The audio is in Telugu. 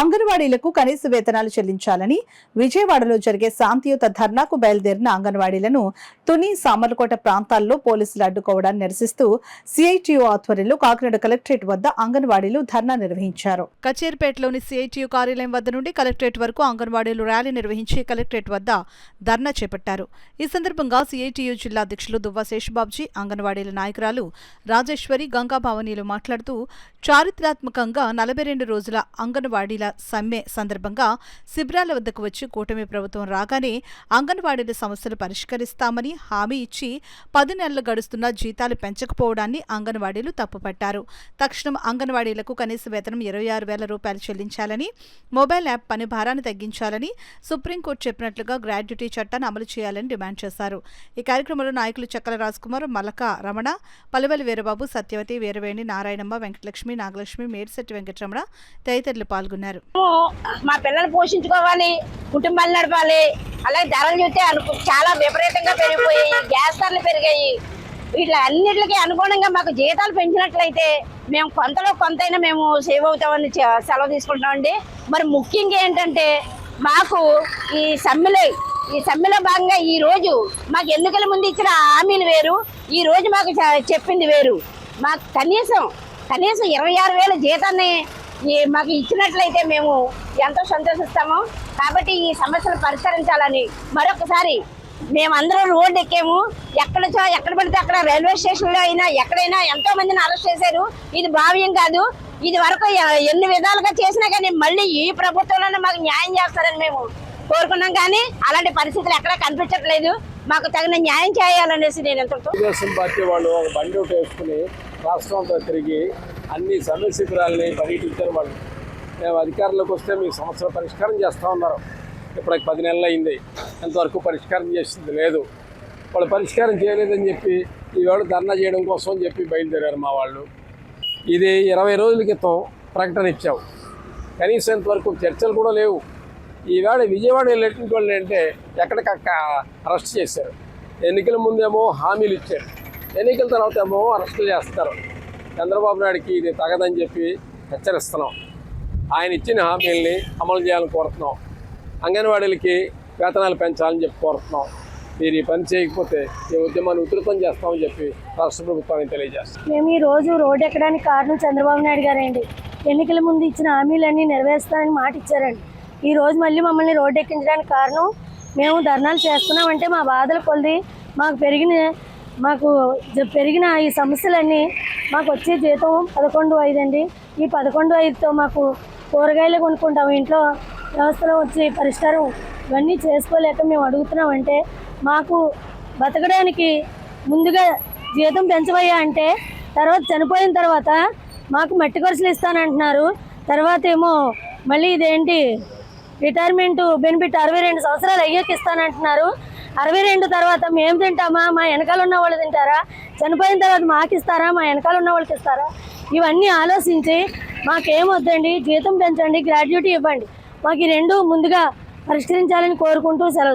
అంగన్వాడీలకు కనీస వేతనాలు చెల్లించాలని విజయవాడలో జరిగే శాంతియుత ధర్నాకు బయలుదేరిన అంగన్వాడీలను తుని సామర్లకోట ప్రాంతాల్లో పోలీసులు అడ్డుకోవడాన్ని నిరసిస్తూ సిఐటియు ఆధ్వర్యంలో కాకినాడ కలెక్టరేట్ వద్ద అంగన్వాడీలు ధర్నా నిర్వహించారు. కచేర్పేటలోని సిఐటియు కార్యాలయం వద్ద నుండి కలెక్టరేట్ వరకు అంగన్వాడీలు ర్యాలీ నిర్వహించి కలెక్టరేట్ వద్ద ధర్నా చేపట్టారు. ఈ సందర్భంగా సిఐటియు జిల్లా అధ్యక్షులు దువ్వ శేషబాబుజీ, అంగన్వాడీల నాయకురాలు రాజేశ్వరి, గంగా భవానీలు మాట్లాడుతూ చారిత్రాత్మకంగా 42 రోజుల అంగన్వాడీల సమ్మె సందర్భంగా శిబిరాల వద్దకు వచ్చి కూటమి ప్రభుత్వం రాగానే అంగన్వాడీల సమస్యలు పరిష్కరిస్తామని హామీ ఇచ్చి 10 నెలలు గడుస్తున్న జీతాలు పెంచకపోవడాన్ని అంగన్వాడీలు తప్పుపట్టారు. తక్షణం అంగన్వాడీలకు కనీస వేతనం 26,000 రూపాయలు చెల్లించాలని, మొబైల్ యాప్ పని భారాన్ని తగ్గించాలని, సుప్రీంకోర్టు చెప్పినట్లుగా గ్రాడ్యుటీ చట్టాన్ని అమలు చేయాలని డిమాండ్ చేశారు. ఈ కార్యక్రమంలో నాయకులు చక్కల రాజ్కుమార్, మలక రమణ, పలువెల వీరబాబు, సత్యవతి, వీరవేణి, నారాయణమ్మ, వెంకటలక్ష్మి, నాగలక్ష్మి, మేడిశెట్టి వెంకటరమణ తదితరులు పాల్గొన్నారు. మా పిల్లలు పోషించుకోవాలి, కుటుంబాలు నడపాలి. అలాగే ధరలు చూస్తే చాలా విపరీతంగా పెరిగిపోయాయి, గ్యాస్ ధరలు పెరిగాయి. వీటి అన్నిటికీ అనుగుణంగా మాకు జీతాలు పెంచినట్లయితే మేము కొంతలో కొంతైనా మేము సేవ్ అవుతామని సెలవు తీసుకుంటామండి. మరి ముఖ్యంగా ఏంటంటే మాకు ఈ సమ్మెలో భాగంగా ఈ రోజు మాకు ఎన్నికల ముందు ఇచ్చిన హామీలు వేరు, ఈ రోజు మాకు చెప్పింది వేరు. మాకు కనీసం 26,000 జీతాన్ని మాకు ఇచ్చినట్లయితే మేము ఎంతో సంతోషిస్తాము. కాబట్టి ఈ సమస్యలు పరిష్కరించాలని మరొకసారి మేమందరం రోడ్డు ఎక్కాము. ఎక్కడ పడితే అక్కడ రైల్వే స్టేషన్లో అయినా ఎక్కడైనా ఎంతో మందిని అరెస్ట్ చేశారు. ఇది భావ్యం కాదు. ఇది వరకు ఎన్ని విధాలుగా చేసినా కానీ మళ్ళీ ఈ ప్రభుత్వంలోనే మాకు న్యాయం చేస్తారని మేము కోరుకున్నాం. కానీ అలాంటి పరిస్థితులు ఎక్కడా కనిపించట్లేదు. మాకు తగిన న్యాయం చేయాలనేసి నేను ఎంతో పార్టీ వాళ్ళు ఒక బండి ఒకటి వేసుకుని రాష్ట్రంతో తిరిగి అన్ని సమ్మె శిబిరాలని పర్యటించారు. వాళ్ళు మేము అధికారంలోకి వస్తే మీకు సమస్యలు పరిష్కారం చేస్తూ ఉన్నారు. ఇప్పటికి 10 నెలలు అయింది, ఎంతవరకు పరిష్కారం చేసింది లేదు. వాళ్ళు పరిష్కారం చేయలేదని చెప్పి ఈవేళ ధర్నా చేయడం కోసం అని చెప్పి బయలుదేరారు మా వాళ్ళు. ఇది 20 రోజుల క్రితం ప్రకటన ఇచ్చావు, కనీసం ఇంతవరకు చర్చలు కూడా లేవు. ఈవేళ విజయవాడ వెళ్ళేటువంటి వాళ్ళు అంటే ఎక్కడికక్క అరెస్ట్ చేశారు. ఎన్నికల ముందేమో హామీలు ఇచ్చారు, ఎన్నికల తర్వాత ఏమో అరెస్టులు చేస్తారు. చంద్రబాబు నాయుడికి ఇది తగదని చెప్పి హెచ్చరిస్తున్నాం. ఆయన ఇచ్చిన హామీల్ని అమలు చేయాలని కోరుతున్నాం. అంగన్వాడీలకి వేతనాలు పెంచాలని చెప్పి కోరుతున్నాం. మీరు ఈ పని చేయకపోతే ఈ ఉద్యమాన్ని ఉధృతం చేస్తామని చెప్పి రాష్ట్ర ప్రభుత్వానికి తెలియజేస్తాం. మేము ఈ రోజు రోడ్డు ఎక్కడానికి కారణం చంద్రబాబు నాయుడు గారండి. ఎన్నికల ముందు ఇచ్చిన హామీలన్నీ నెరవేరుస్తానని మాట ఇచ్చారండి. ఈ రోజు మళ్ళీ మమ్మల్ని రోడ్డు ఎక్కించడానికి కారణం మేము ధర్నాలు చేస్తున్నామంటే మా బాధలు కొలిది మాకు పెరిగిన ఈ సమస్యలన్నీ మాకు వచ్చే జీతం 11,500 అండి. ఈ 11,500తో మాకు కూరగాయలు కొనుక్కుంటాము. ఇంట్లో వ్యవస్థలో వచ్చే పరిష్కారం ఇవన్నీ చేసుకోలేక మేము అడుగుతున్నామంటే మాకు బతకడానికి ముందుగా జీతం పెంచవయ్యా అంటే తర్వాత చనిపోయిన తర్వాత మాకు మట్టి ఖర్చులు ఇస్తానంటున్నారు. తర్వాత ఏమో మళ్ళీ ఇదేంటి రిటైర్మెంట్ బెనిఫిట్ 62 సంవత్సరాలు అయ్యాక ఇస్తానంటున్నారు. 62 తర్వాత మేము తింటామా, మా వెనకాల ఉన్న వాళ్ళు తింటారా? చనిపోయిన తర్వాత మాకు ఇస్తారా, మా వెనకాల ఉన్న వాళ్ళకి ఇస్తారా? ఇవన్నీ ఆలోచించి మాకేమొద్దండి, జీతం పెంచండి, గ్రాడ్యుటీ ఇవ్వండి. మాకు ఈ 2 ముందుగా పరిష్కరించాలని కోరుకుంటూ సెలవు.